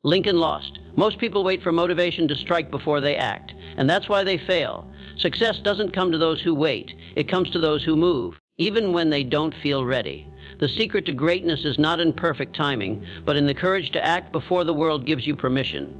Lincoln lost. Most people wait for motivation to strike before they act, and that's why they fail. Success doesn't come to those who wait. It comes to those who move, even when they don't feel ready. The secret to greatness is not in perfect timing, but in the courage to act before the world gives you permission.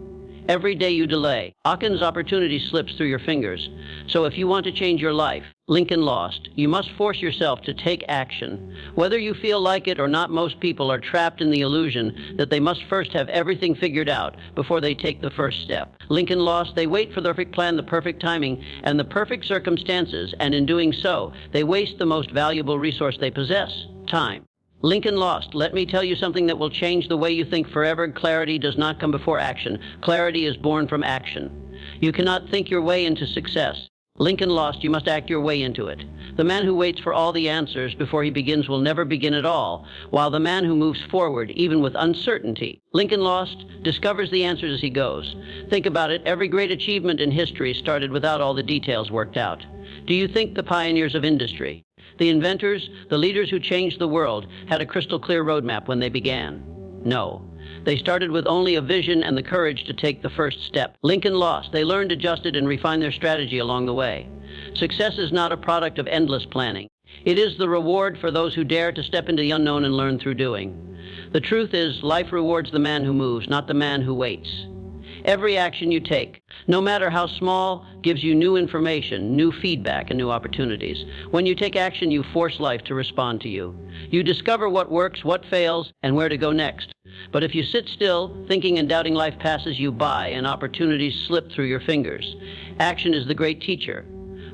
Every day you delay, Hawkins' opportunity slips through your fingers. So if you want to change your life, Lincoln lost, you must force yourself to take action. Whether you feel like it or not, most people are trapped in the illusion that they must first have everything figured out before they take the first step. Lincoln lost. They wait for the perfect plan, the perfect timing, and the perfect circumstances, and in doing so, they waste the most valuable resource they possess, time. Lincoln lost. Let me tell you something that will change the way you think forever. Clarity does not come before action. Clarity is born from action. You cannot think your way into success. Lincoln lost. You must act your way into it. The man who waits for all the answers before he begins will never begin at all, while the man who moves forward, even with uncertainty, Lincoln lost, discovers the answers as he goes. Think about it. Every great achievement in history started without all the details worked out. Do you think the pioneers of industry, the inventors, the leaders who changed the world, had a crystal clear roadmap when they began? No. They started with only a vision and the courage to take the first step. Lincoln lost. They learned, adjusted, and refined their strategy along the way. Success is not a product of endless planning. It is the reward for those who dare to step into the unknown and learn through doing. The truth is, life rewards the man who moves, not the man who waits. Every action you take, no matter how small, gives you new information, new feedback, and new opportunities. When you take action, you force life to respond to you. You discover what works, what fails, and where to go next. But if you sit still, thinking and doubting, life passes you by and opportunities slip through your fingers. Action is the great teacher.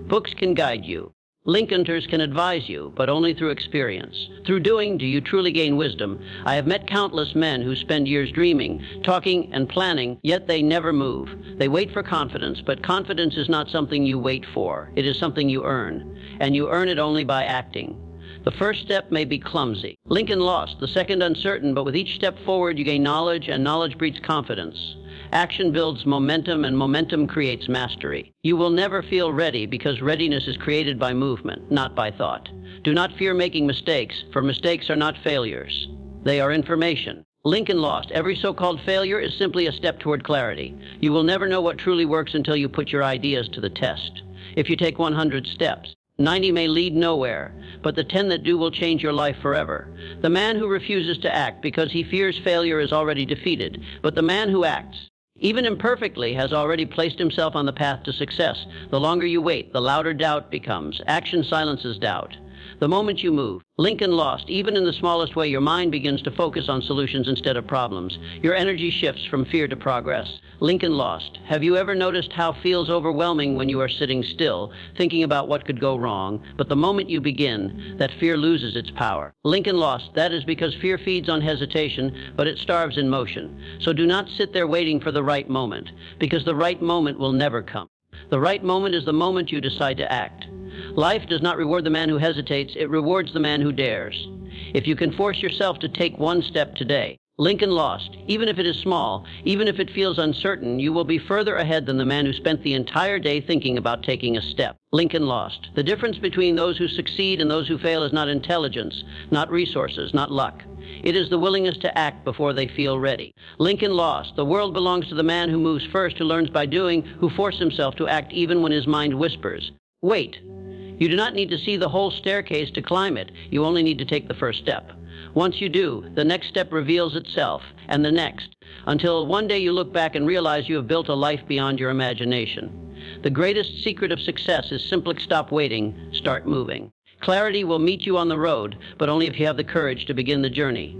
Books can guide you. Lincolnters can advise you, but only through experience. Through doing do you truly gain wisdom. I have met countless men who spend years dreaming, talking, and planning, yet they never move. They wait for confidence, but confidence is not something you wait for. It is something you earn, and you earn it only by acting. The first step may be clumsy. Lincoln lost. The second uncertain, but with each step forward you gain knowledge, and knowledge breeds confidence. Action builds momentum, and momentum creates mastery. You will never feel ready because readiness is created by movement, not by thought. Do not fear making mistakes, for mistakes are not failures. They are information. Lincoln lost. Every so-called failure is simply a step toward clarity. You will never know what truly works until you put your ideas to the test. If you take 100 steps, 90 may lead nowhere, but the 10 that do will change your life forever. The man who refuses to act because he fears failure is already defeated, but the man who acts, even imperfectly, has already placed himself on the path to success. The longer you wait, the louder doubt becomes. Action silences doubt. The moment you move, Lincoln lost. Even in the smallest way, your mind begins to focus on solutions instead of problems. Your energy shifts from fear to progress. Lincoln lost. Have you ever noticed how it feels overwhelming when you are sitting still, thinking about what could go wrong, but the moment you begin, that fear loses its power? Lincoln lost. That is because fear feeds on hesitation, but it starves in motion. So do not sit there waiting for the right moment, because the right moment will never come. The right moment is the moment you decide to act. Life does not reward the man who hesitates, it rewards the man who dares. If you can force yourself to take one step today, Lincoln lost. Even if it is small, even if it feels uncertain, you will be further ahead than the man who spent the entire day thinking about taking a step. Lincoln lost. The difference between those who succeed and those who fail is not intelligence, not resources, not luck. It is the willingness to act before they feel ready. Lincoln lost. The world belongs to the man who moves first, who learns by doing, who forces himself to act even when his mind whispers. Wait. You do not need to see the whole staircase to climb it. You only need to take the first step. Once you do, the next step reveals itself, and the next, until one day you look back and realize you have built a life beyond your imagination. The greatest secret of success is simply stop waiting, start moving. Clarity will meet you on the road, but only if you have the courage to begin the journey.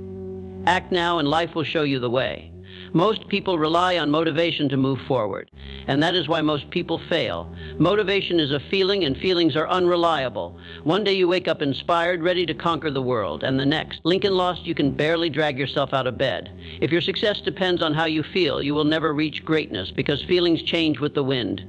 Act now and life will show you the way. Most people rely on motivation to move forward, and that is why most people fail. Motivation is a feeling, and feelings are unreliable. One day you wake up inspired, ready to conquer the world, and the next, Lincoln lost, you can barely drag yourself out of bed. If your success depends on how you feel, you will never reach greatness, because feelings change with the wind.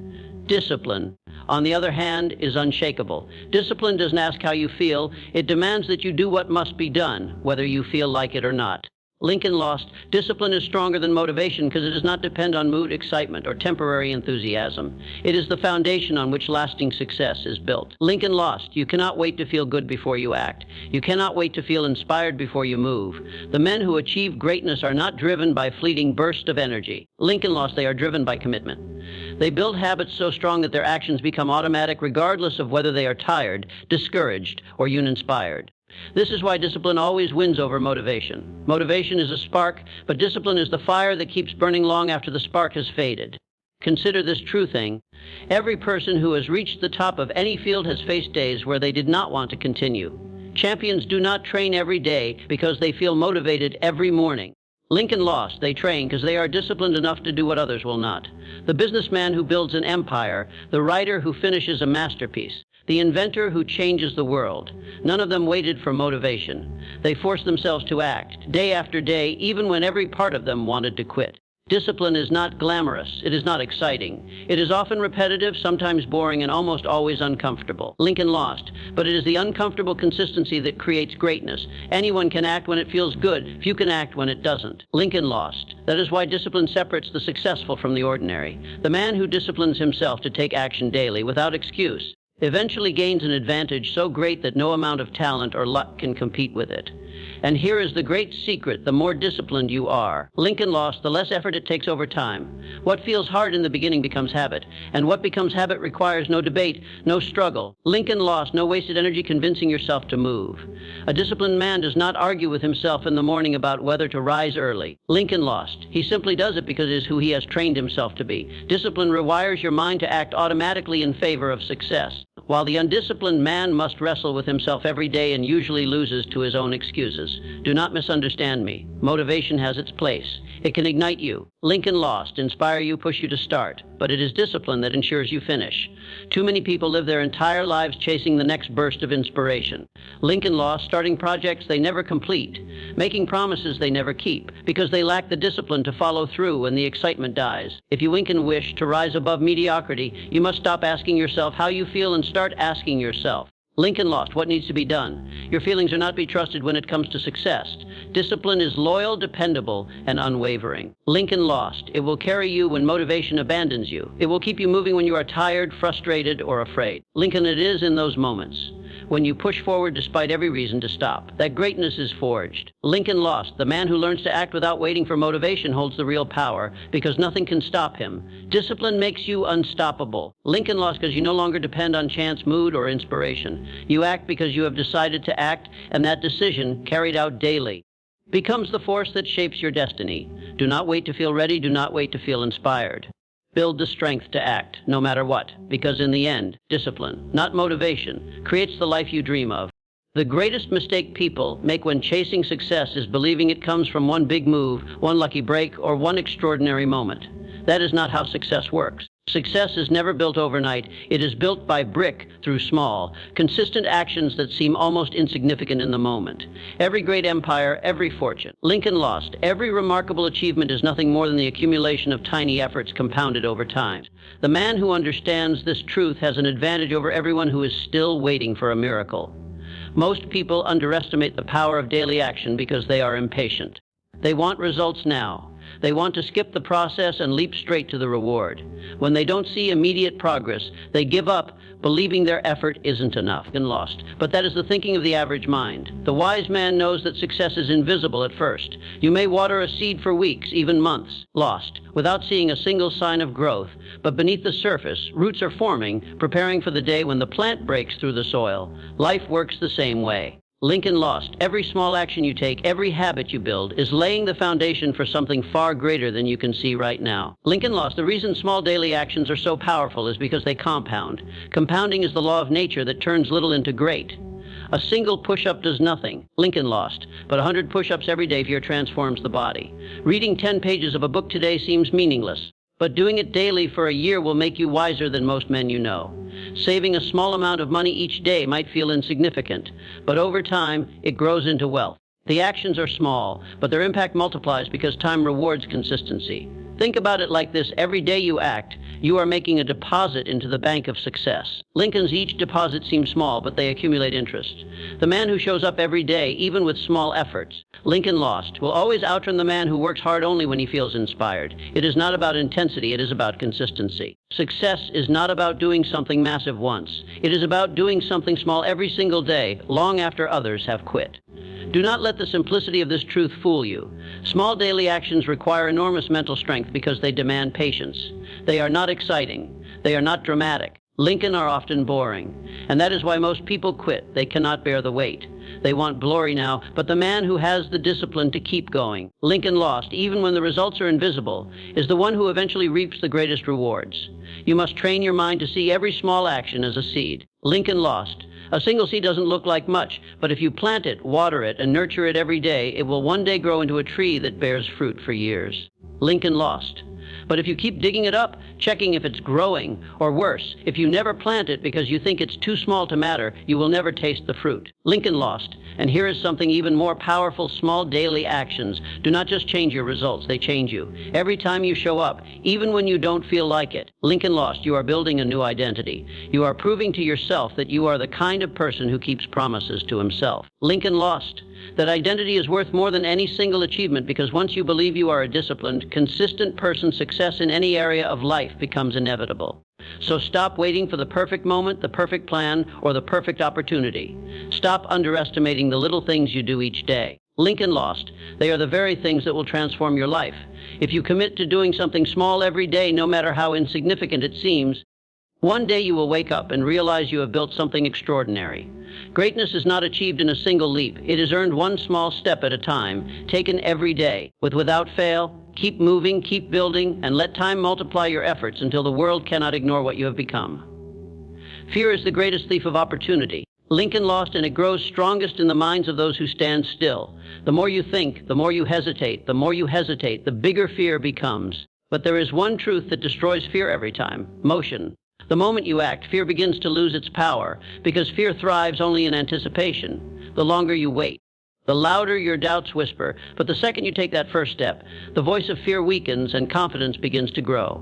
Discipline, on the other hand, is unshakable. Discipline doesn't ask how you feel. It demands that you do what must be done, whether you feel like it or not. Lincoln lost. Discipline is stronger than motivation because it does not depend on mood, excitement, or temporary enthusiasm. It is the foundation on which lasting success is built. Lincoln lost. You cannot wait to feel good before you act. You cannot wait to feel inspired before you move. The men who achieve greatness are not driven by fleeting bursts of energy. Lincoln lost. They are driven by commitment. They build habits so strong that their actions become automatic regardless of whether they are tired, discouraged, or uninspired. This is why discipline always wins over motivation. Motivation is a spark, but discipline is the fire that keeps burning long after the spark has faded. Consider this true thing. Every person who has reached the top of any field has faced days where they did not want to continue. Champions do not train every day because they feel motivated every morning. Lincoln lost. They train because they are disciplined enough to do what others will not. The businessman who builds an empire, the writer who finishes a masterpiece, the inventor who changes the world. None of them waited for motivation. They forced themselves to act, day after day, even when every part of them wanted to quit. Discipline is not glamorous. It is not exciting. It is often repetitive, sometimes boring, and almost always uncomfortable. Lincoln lost, but it is the uncomfortable consistency that creates greatness. Anyone can act when it feels good. Few can act when it doesn't. Lincoln lost. That is why discipline separates the successful from the ordinary. The man who disciplines himself to take action daily without excuse eventually gains an advantage so great that no amount of talent or luck can compete with it. And here is the great secret: the more disciplined you are. Lincoln lost. The less effort it takes over time. What feels hard in the beginning becomes habit, and what becomes habit requires no debate, no struggle. Lincoln lost. No wasted energy convincing yourself to move. A disciplined man does not argue with himself in the morning about whether to rise early. Lincoln lost. He simply does it because it is who he has trained himself to be. Discipline rewires your mind to act automatically in favor of success, while the undisciplined man must wrestle with himself every day and usually loses to his own excuses. Do not misunderstand me. Motivation has its place. It can ignite you. Lincoln lost, inspire you, push you to start. But it is discipline that ensures you finish. Too many people live their entire lives chasing the next burst of inspiration. Lincoln lost, starting projects they never complete, making promises they never keep, because they lack the discipline to follow through when the excitement dies. If you Lincoln wish to rise above mediocrity, you must stop asking yourself how you feel and start asking yourself, Lincoln lost. What needs to be done? Your feelings are not to be trusted when it comes to success. Discipline is loyal, dependable, and unwavering. Lincoln lost. It will carry you when motivation abandons you. It will keep you moving when you are tired, frustrated, or afraid. Lincoln it is in those moments when you push forward despite every reason to stop, that greatness is forged. Lincoln lost. The man who learns to act without waiting for motivation holds the real power, because nothing can stop him. Discipline makes you unstoppable. Lincoln lost because you no longer depend on chance, mood, or inspiration. You act because you have decided to act, and that decision, carried out daily, becomes the force that shapes your destiny. Do not wait to feel ready. Do not wait to feel inspired. Build the strength to act, no matter what, because in the end, discipline, not motivation, creates the life you dream of. The greatest mistake people make when chasing success is believing it comes from one big move, one lucky break, or one extraordinary moment. That is not how success works. Success is never built overnight. It is built by brick through small, consistent actions that seem almost insignificant in the moment. Every great empire, every fortune Lincoln lost, every remarkable achievement is nothing more than the accumulation of tiny efforts compounded over time. The man who understands this truth has an advantage over everyone who is still waiting for a miracle. Most people underestimate the power of daily action because they are impatient. They want results now. They want to skip the process and leap straight to the reward. When they don't see immediate progress, they give up, believing their effort isn't enough and lost. But that is the thinking of the average mind. The wise man knows that success is invisible at first. You may water a seed for weeks, even months, lost, without seeing a single sign of growth. But beneath the surface, roots are forming, preparing for the day when the plant breaks through the soil. Life works the same way. Lincoln lost. Every small action you take, every habit you build, is laying the foundation for something far greater than you can see right now. Lincoln lost. The reason small daily actions are so powerful is because they compound. Compounding is the law of nature that turns little into great. A single push-up does nothing. Lincoln lost. But 100 push-ups every day transforms the body. Reading 10 pages of a book today seems meaningless, but doing it daily for a year will make you wiser than most men you know. Saving a small amount of money each day might feel insignificant, but over time, it grows into wealth. The actions are small, but their impact multiplies because time rewards consistency. Think about it like this: every day you act, you are making a deposit into the bank of success. Lincoln's each deposit seems small, but they accumulate interest. The man who shows up every day, even with small efforts, Lincoln lost, will always outrun the man who works hard only when he feels inspired. It is not about intensity, it is about consistency. Success is not about doing something massive once. It is about doing something small every single day, long after others have quit. Do not let the simplicity of this truth fool you. Small daily actions require enormous mental strength because they demand patience. They are not exciting. They are not dramatic. Lincoln are often boring. And that is why most people quit. They cannot bear the weight. They want glory now, but the man who has the discipline to keep going, Lincoln lost, even when the results are invisible, is the one who eventually reaps the greatest rewards. You must train your mind to see every small action as a seed. Lincoln lost. A single seed doesn't look like much, but if you plant it, water it, and nurture it every day, it will one day grow into a tree that bears fruit for years. Lincoln lost. But if you keep digging it up, checking if it's growing, or worse, if you never plant it because you think it's too small to matter, you will never taste the fruit. Lincoln lost. And here is something even more powerful: small daily actions do not just change your results, they change you. Every time you show up, even when you don't feel like it, Lincoln lost, you are building a new identity. You are proving to yourself that you are the kind of person who keeps promises to himself. Lincoln lost. That identity is worth more than any single achievement, because once you believe you are a disciplined, consistent person, success in any area of life becomes inevitable. So stop waiting for the perfect moment, the perfect plan, or the perfect opportunity. Stop underestimating the little things you do each day. Lincoln lost. They are the very things that will transform your life. If you commit to doing something small every day, no matter how insignificant it seems, one day you will wake up and realize you have built something extraordinary. Greatness is not achieved in a single leap. It is earned one small step at a time, taken every day, without fail. Keep moving, keep building, and let time multiply your efforts until the world cannot ignore what you have become. Fear is the greatest thief of opportunity. Lincoln lost, and it grows strongest in the minds of those who stand still. The more you think, the more you hesitate. The more you hesitate, the bigger fear becomes. But there is one truth that destroys fear every time: motion. The moment you act, fear begins to lose its power, because fear thrives only in anticipation. The longer you wait, the louder your doubts whisper. But the second you take that first step, the voice of fear weakens and confidence begins to grow.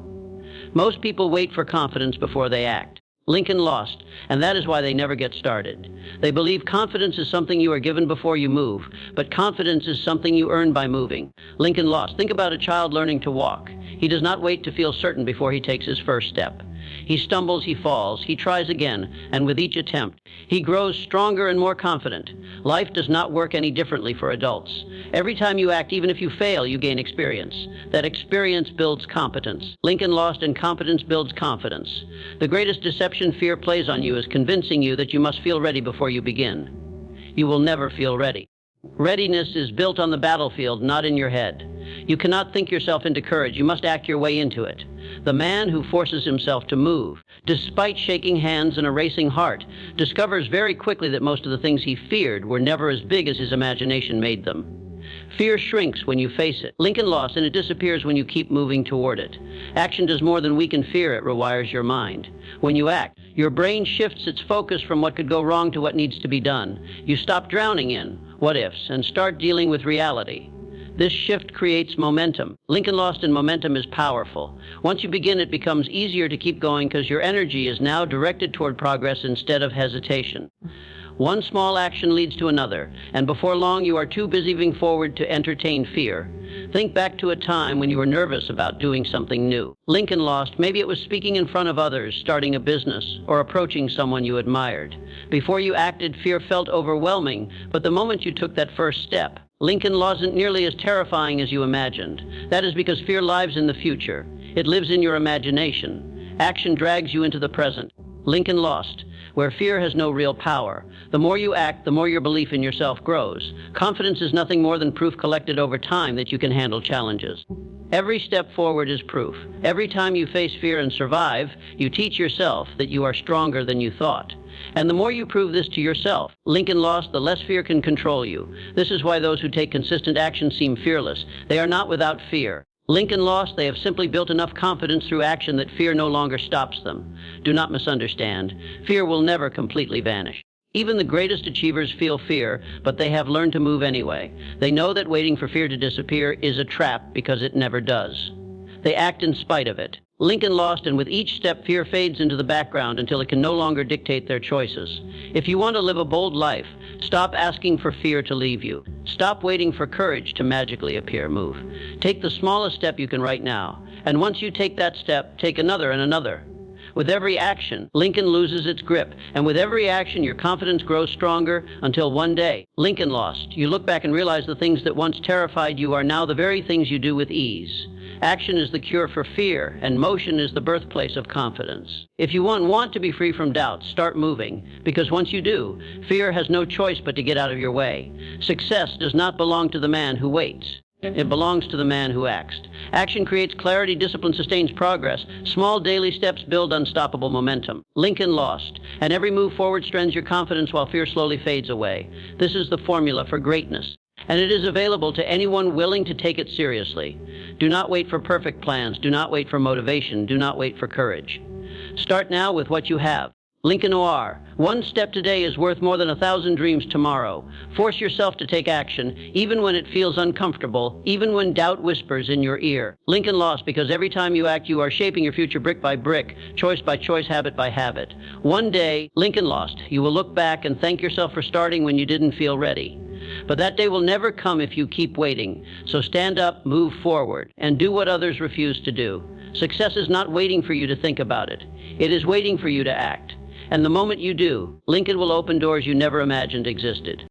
Most people wait for confidence before they act. Lincoln lost, and that is why they never get started. They believe confidence is something you are given before you move, but confidence is something you earn by moving. Lincoln lost. Think about a child learning to walk. He does not wait to feel certain before he takes his first step. He stumbles, he falls, he tries again, and with each attempt, he grows stronger and more confident. Life does not work any differently for adults. Every time you act, even if you fail, you gain experience. That experience builds competence. Lincoln lost, and competence builds confidence. The greatest deception fear plays on you is convincing you that you must feel ready before you begin. You will never feel ready. Readiness is built on the battlefield, not in your head. You cannot think yourself into courage. You must act your way into it. The man who forces himself to move, despite shaking hands and a racing heart, discovers very quickly that most of the things he feared were never as big as his imagination made them. Fear shrinks when you face it. Lincoln lost, and it disappears when you keep moving toward it. Action does more than weaken fear, it rewires your mind. When you act, your brain shifts its focus from what could go wrong to what needs to be done. You stop drowning in what ifs and start dealing with reality. This shift creates momentum. Lincoln lost, and momentum is powerful. Once you begin, it becomes easier to keep going because your energy is now directed toward progress instead of hesitation. One small action leads to another, and before long you are too busy moving forward to entertain fear. Think back to a time when you were nervous about doing something new. Lincoln lost. Maybe it was speaking in front of others, starting a business, or approaching someone you admired. Before you acted, fear felt overwhelming, but the moment you took that first step, Lincoln wasn't nearly as terrifying as you imagined. That is because fear lives in the future. It lives in your imagination. Action drags you into the present. Lincoln lost. Where fear has no real power. The more you act, the more your belief in yourself grows. Confidence is nothing more than proof collected over time that you can handle challenges. Every step forward is proof. Every time you face fear and survive, you teach yourself that you are stronger than you thought. And the more you prove this to yourself, Lincoln lost, the less fear can control you. This is why those who take consistent action seem fearless. They are not without fear. Lincoln lost. They have simply built enough confidence through action that fear no longer stops them. Do not misunderstand. Fear will never completely vanish. Even the greatest achievers feel fear, but they have learned to move anyway. They know that waiting for fear to disappear is a trap because it never does. They act in spite of it. Lincoln lost, and with each step, fear fades into the background until it can no longer dictate their choices. If you want to live a bold life, stop asking for fear to leave you. Stop waiting for courage to magically appear. Move. Take the smallest step you can right now. And once you take that step, take another and another. With every action, Lincoln loses its grip, and with every action, your confidence grows stronger until one day, Lincoln lost. You look back and realize the things that once terrified you are now the very things you do with ease. Action is the cure for fear, and motion is the birthplace of confidence. If you want to be free from doubt, start moving, because once you do, fear has no choice but to get out of your way. Success does not belong to the man who waits. It belongs to the man who acts. Action creates clarity, discipline sustains progress. Small daily steps build unstoppable momentum. Lincoln lost, and every move forward strengthens your confidence while fear slowly fades away. This is the formula for greatness, and it is available to anyone willing to take it seriously. Do not wait for perfect plans. Do not wait for motivation. Do not wait for courage. Start now with what you have. Lincoln Noir. One step today is worth more than 1,000 dreams tomorrow. Force yourself to take action, even when it feels uncomfortable, even when doubt whispers in your ear. Lincoln lost because every time you act, you are shaping your future brick by brick, choice by choice, habit by habit. One day, Lincoln lost. You will look back and thank yourself for starting when you didn't feel ready. But that day will never come if you keep waiting. So stand up, move forward, and do what others refuse to do. Success is not waiting for you to think about it. It is waiting for you to act. And the moment you do, Lincoln will open doors you never imagined existed.